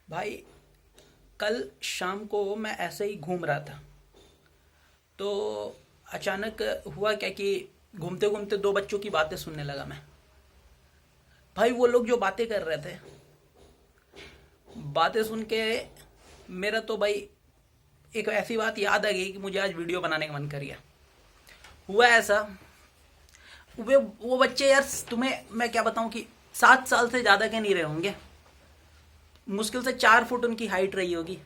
भाई, कल शाम को मैं ऐसे ही घूम रहा था। तो अचानक हुआ क्या कि घूमते घूमते दो बच्चों की बातें सुनने लगा मैं। भाई, वो लोग जो बातें कर रहे थे, बातें सुन के मेरा तो भाई एक ऐसी बात याद आ गई कि मुझे आज वीडियो बनाने का मन कर गया। हुआ ऐसा, वो बच्चे यार, तुम्हें मैं क्या बताऊं कि 7 साल से ज़्यादा के नहीं रहे होंगे। मुश्किल से 4 फुट उनकी हाइट रही होगी।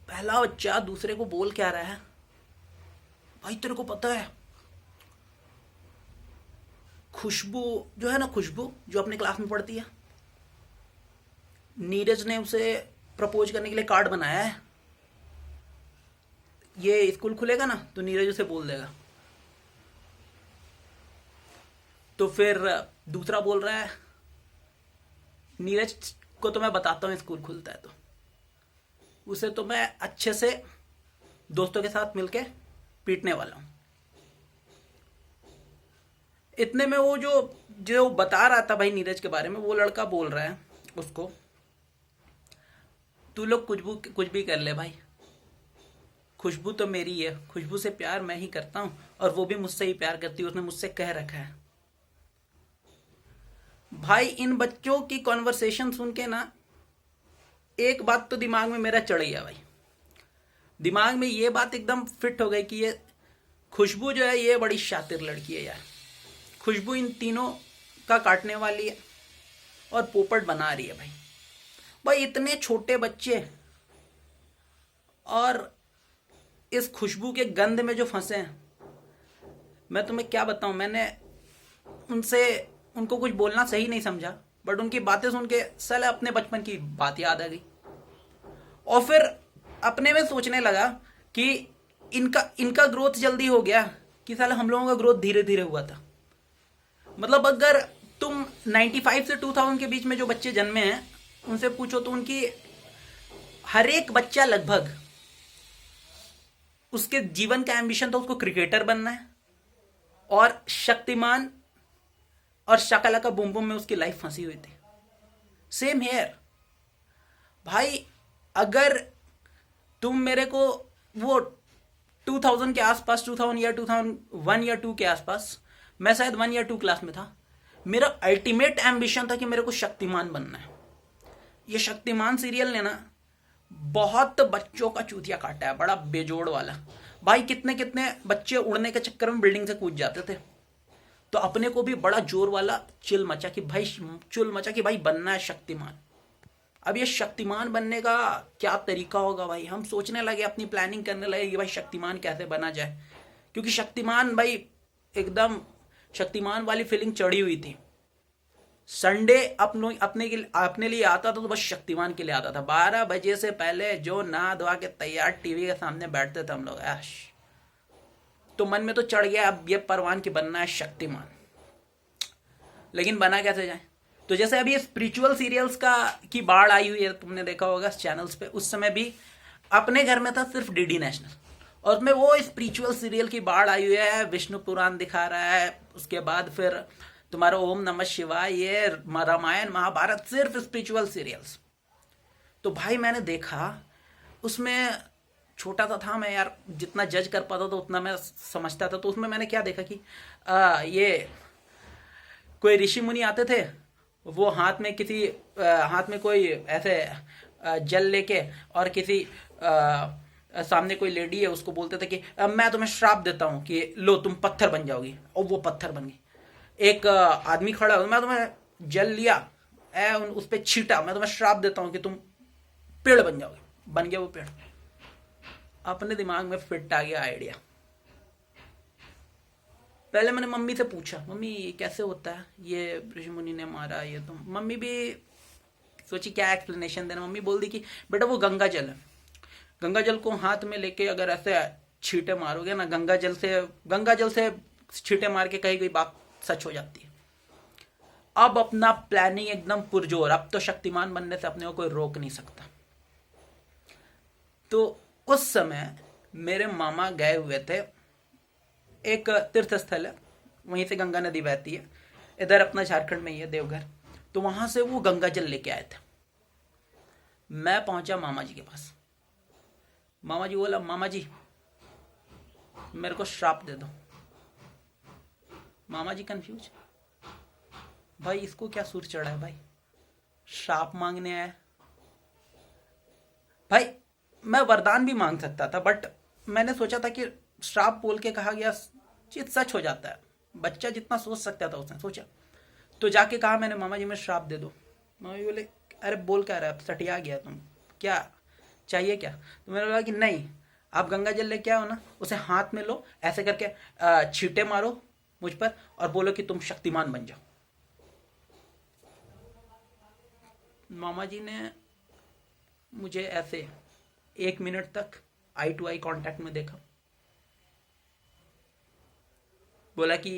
पहला बच्चा दूसरे को बोल क्या रहा है, भाई तेरे को पता है खुशबू जो है ना, खुशबू जो अपने क्लास में पढ़ती है, नीरज ने उसे प्रपोज करने के लिए कार्ड बनाया है। ये स्कूल खुलेगा ना तो नीरज उसे बोल देगा। तो फिर दूसरा बोल रहा है, नीरज को तो मैं बताता हूँ स्कूल खुलता है तो उसे तो मैं अच्छे से दोस्तों के साथ मिलके पीटने वाला हूँ। इतने में वो जो जो बता रहा था भाई नीरज के बारे में, वो लड़का बोल रहा है उसको, तू लोग कुछ भी कर ले भाई, खुशबू तो मेरी है, खुशबू से प्यार मैं ही करता हूँ और वो भी मुझसे ही प्यार करती है, उसने मुझसे कह रखा है। भाई, इन बच्चों की कॉन्वर्सेशन सुन के ना एक बात तो दिमाग में मेरा चढ़ गया भाई। दिमाग में ये बात एकदम फिट हो गई कि ये खुशबू जो है ये बड़ी शातिर लड़की है यार। खुशबू इन तीनों का काटने वाली है और पोपट बना रही है भाई। भाई, इतने छोटे बच्चे और इस खुशबू के गंध में जो फंसे हैं, मैं तुम्हें क्या बताऊं। मैंने उनसे उनको कुछ बोलना सही नहीं समझा, बट उनकी बातें सुन के साले अपने बचपन की बात याद आ गई। और फिर अपने में सोचने लगा कि इनका इनका ग्रोथ जल्दी हो गया कि साला हम लोगों का ग्रोथ धीरे धीरे हुआ था। मतलब अगर तुम 95 से 2000 के बीच में जो बच्चे जन्मे हैं उनसे पूछो तो उनकी हर एक बच्चा लगभग उसके जीवन का एम्बिशन था उसको क्रिकेटर बनना है, और शक्तिमान और शकला बूम बूम में उसकी लाइफ फंसी हुई थी। सेम हेयर भाई। अगर तुम मेरे को वो 2000 के आसपास, 2000 या 2001 या 2 के आसपास, मैं शायद 1 या 2 क्लास में था, मेरा अल्टीमेट एम्बिशन था कि मेरे को शक्तिमान बनना है। ये शक्तिमान सीरियल ने ना बहुत बच्चों का चूतिया काटा है, बड़ा बेजोड़ वाला। भाई, कितने कितने बच्चे उड़ने के चक्कर में बिल्डिंग से कूद जाते थे। तो अपने को भी बड़ा जोर वाला चुल मचा कि भाई बनना है शक्तिमान। अब ये शक्तिमान बनने का क्या तरीका होगा भाई, हम सोचने लगे, अपनी प्लानिंग करने लगे कि भाई शक्तिमान कैसे बना जाए। क्योंकि शक्तिमान भाई एकदम शक्तिमान वाली फीलिंग चढ़ी हुई थी। संडे अपने लिए आता था तो बस शक्तिमान के लिए आता था। 12 बजे से पहले जो नहा धोआ के तैयार टीवी के सामने बैठते थे हम लोग, ऐश। तो मन में तो चढ़ गया अब ये परवान की बनना है शक्तिमान। लेकिन बना कैसे जाए। तो जैसे अभी स्पिरिचुअल सीरियल्स का की बाढ़ आई हुई है, तुमने देखा होगा चैनल्स पे। उस समय भी अपने घर में था सिर्फ डीडी नेशनल, और उसमें वो स्पिरिचुअल सीरियल की बाढ़ आई हुई है। विष्णु पुराण दिखा रहा है, उसके बाद फिर तुम्हारा ओम नमः शिवाय, ये रामायण महाभारत, सिर्फ स्पिरिचुअल सीरियल्स। तो भाई मैंने देखा उसमें, छोटा सा था मैं यार, जितना जज कर पाता था उतना मैं समझता था। तो उसमें मैंने क्या देखा कि ये कोई ऋषि मुनि आते थे, वो हाथ में कोई ऐसे जल लेके, और किसी सामने कोई लेडी है उसको बोलते थे कि मैं तुम्हें श्राप देता हूँ कि लो तुम पत्थर बन जाओगी, और वो पत्थर बन गई। एक आदमी खड़ा हो, मैं तुम्हें जल लिया, उस पर छीटा, मैं तुम्हें श्राप देता हूँ कि तुम पेड़ बन जाओगे, बन गया वो पेड़। अपने दिमाग में फिट आ गया आइडिया। पहले मैंने मम्मी से पूछा, मम्मी ये कैसे होता है, ये ऋषि मुनि ने मारा ये। तो मम्मी भी सोची क्या एक्सप्लेनेशन देना। मम्मी बोल दी कि बेटा वो गंगा जल है, गंगा जल को हाथ में लेके अगर ऐसे छींटे मारोगे ना, गंगा जल से छींटे मार के कही गई बात सच हो जाती है। अब अपना प्लानिंग एकदम पुरजोर, अब तो शक्तिमान बनने से अपने को कोई रोक नहीं सकता। तो उस समय मेरे मामा गए हुए थे, एक तीर्थ स्थल है, वहीं से गंगा नदी बहती है, इधर अपना झारखंड में ही है देवघर। तो वहां से वो गंगा जल लेके आए थे। मैं पहुंचा मामा जी के पास। मामा जी बोला, मामा जी मेरे को श्राप दे दो। मामा जी कंफ्यूज, भाई इसको क्या सुर चढ़ा है भाई, श्राप मांगने आया। भाई मैं वरदान भी मांग सकता था, बट मैंने सोचा था कि श्राप बोल के कहा गया चीज सच हो जाता है, बच्चा जितना सोच सकता था उसने सोचा। तो जाके कहा मैंने, मामा जी मैं श्राप दे दो। मामा जी बोले, अरे बोल क्या रहा है, सटिया गया तुम, क्या चाहिए क्या? तो मैंने बोला कि नहीं, आप गंगा जल लेके आओ ना, उसे हाथ में लो, ऐसे करके छींटे मारो मुझ पर और बोलो कि तुम शक्तिमान बन जाओ। मामा जी ने मुझे ऐसे 1 मिनट तक आई टू आई कांटेक्ट में देखा, बोला कि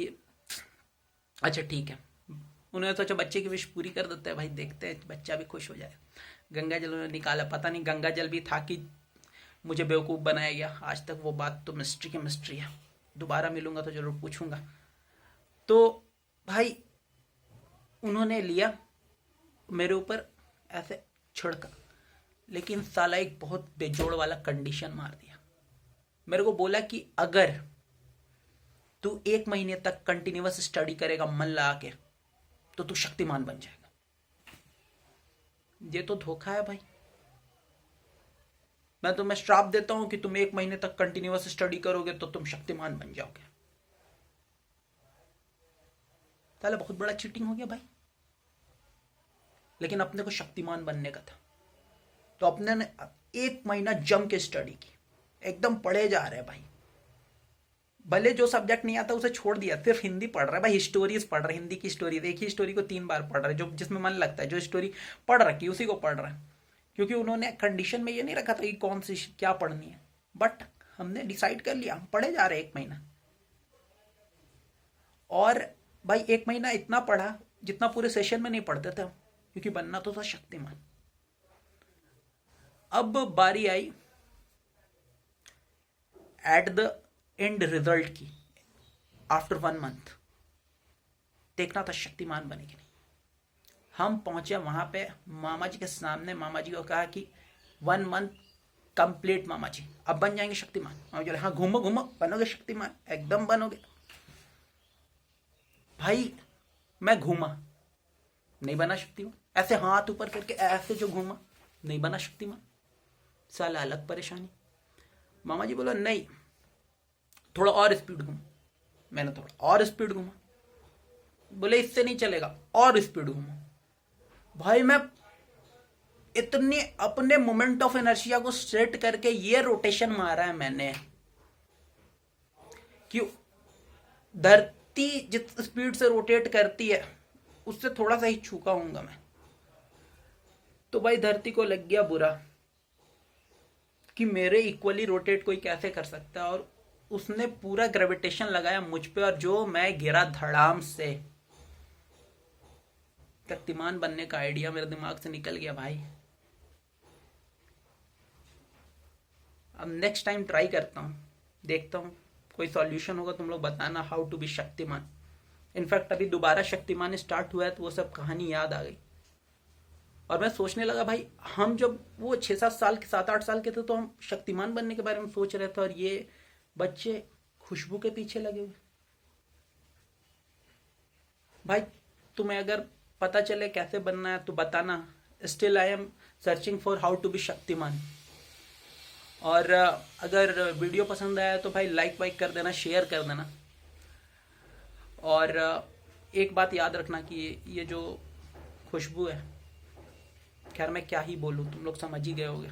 अच्छा ठीक है। उन्होंने सोचा बच्चे की विश पूरी कर देते हैं भाई, देखते हैं बच्चा भी खुश हो जाए। गंगा जल उन्होंने निकाला, पता नहीं गंगा जल भी था कि मुझे बेवकूफ़ बनाया गया। आज तक वो बात तो मिस्ट्री की मिस्ट्री है, दोबारा मिलूंगा तो जरूर पूछूंगा। तो भाई उन्होंने लिया मेरे ऊपर ऐसे छिड़का, लेकिन साला एक बहुत बेजोड़ वाला कंडीशन मार दिया। मेरे को बोला कि अगर तू 1 महीने तक कंटिन्यूअस स्टडी करेगा मन लगा के तो तू शक्तिमान बन जाएगा। ये तो धोखा है भाई। मैं तुम्हें श्राप देता हूं कि तुम 1 महीने तक कंटिन्यूअस स्टडी करोगे तो तुम शक्तिमान बन जाओगे। ताला बहुत बड़ा चीटिंग हो गया भाई। लेकिन अपने को शक्तिमान बनने का था, तो अपने ने 1 महीना जम के स्टडी की, एकदम पढ़े जा रहे हैं भाई। भले जो सब्जेक्ट नहीं आता उसे छोड़ दिया, सिर्फ हिंदी पढ़ रहा है भाई, स्टोरीज पढ़ रहा है, हिंदी की स्टोरीज, एक ही स्टोरी को 3 बार पढ़ रहा है, जो जिसमें मन लगता है, जो स्टोरी पढ़ रखी उसी को पढ़ रहा है। क्योंकि उन्होंने कंडीशन में ये नहीं रखा था कि कौन सी क्या पढ़नी है, बट हमने डिसाइड कर लिया, हम पढ़े जा रहे हैं 1 महीना। और भाई 1 महीना इतना पढ़ा जितना पूरे सेशन में नहीं पढ़ते थे, क्योंकि बनना तो था शक्तिमान। अब बारी आई एट द एंड रिजल्ट की, आफ्टर 1 मंथ देखना था शक्तिमान बने कि नहीं। हम पहुंचे वहां पे मामा जी के सामने, मामा जी को कहा कि 1 मंथ कंप्लीट मामा जी, अब बन जाएंगे शक्तिमान। मामा जी, हाँ घूमो घूमो, बनोगे शक्तिमान, एकदम बनोगे। भाई मैं घूमा, नहीं बना शक्तिमान। ऐसे हाथ ऊपर करके ऐसे जो घूमा, नहीं बना शक्तिमान। साला अलग परेशानी। मामा जी बोला नहीं, थोड़ा और स्पीड घूमा। मैंने थोड़ा और स्पीड घूमा, बोले इससे नहीं चलेगा, और स्पीड घूमा। भाई मैं इतनी अपने मोमेंट ऑफ इनर्शिया को सेट करके ये रोटेशन मारा है मैंने कि धरती जिस स्पीड से रोटेट करती है उससे थोड़ा सा ही छूका हूंगा मैं। तो भाई धरती को लग गया बुरा कि मेरे इक्वली रोटेट कोई कैसे कर सकता है, और उसने पूरा ग्रेविटेशन लगाया मुझ पे, और जो मैं गिरा धड़ाम से। शक्तिमान बनने का आइडिया मेरे दिमाग से निकल गया भाई। अब नेक्स्ट टाइम ट्राई करता हूँ, देखता हूँ कोई सॉल्यूशन होगा, तुम लोग बताना how to be Shaktimaan. In fact अभी दोबारा शक्तिमान स्टार्ट हुआ है तो वो सब कहानी याद आ गई, और मैं सोचने लगा भाई हम जब वो 6-7 साल के 7-8 साल के थे तो हम शक्तिमान बनने के बारे में सोच रहे थे, और ये बच्चे खुशबू के पीछे लगे हुए। भाई तुम्हें अगर पता चले कैसे बनना है तो बताना। Still I am searching for how to be Shaktimaan. और अगर वीडियो पसंद आया तो भाई लाइक वाइक कर देना, शेयर कर देना। और एक बात याद रखना कि ये जो खुशबू है, खैर मैं क्या ही बोलूँ, तुम लोग समझ ही गए होगे।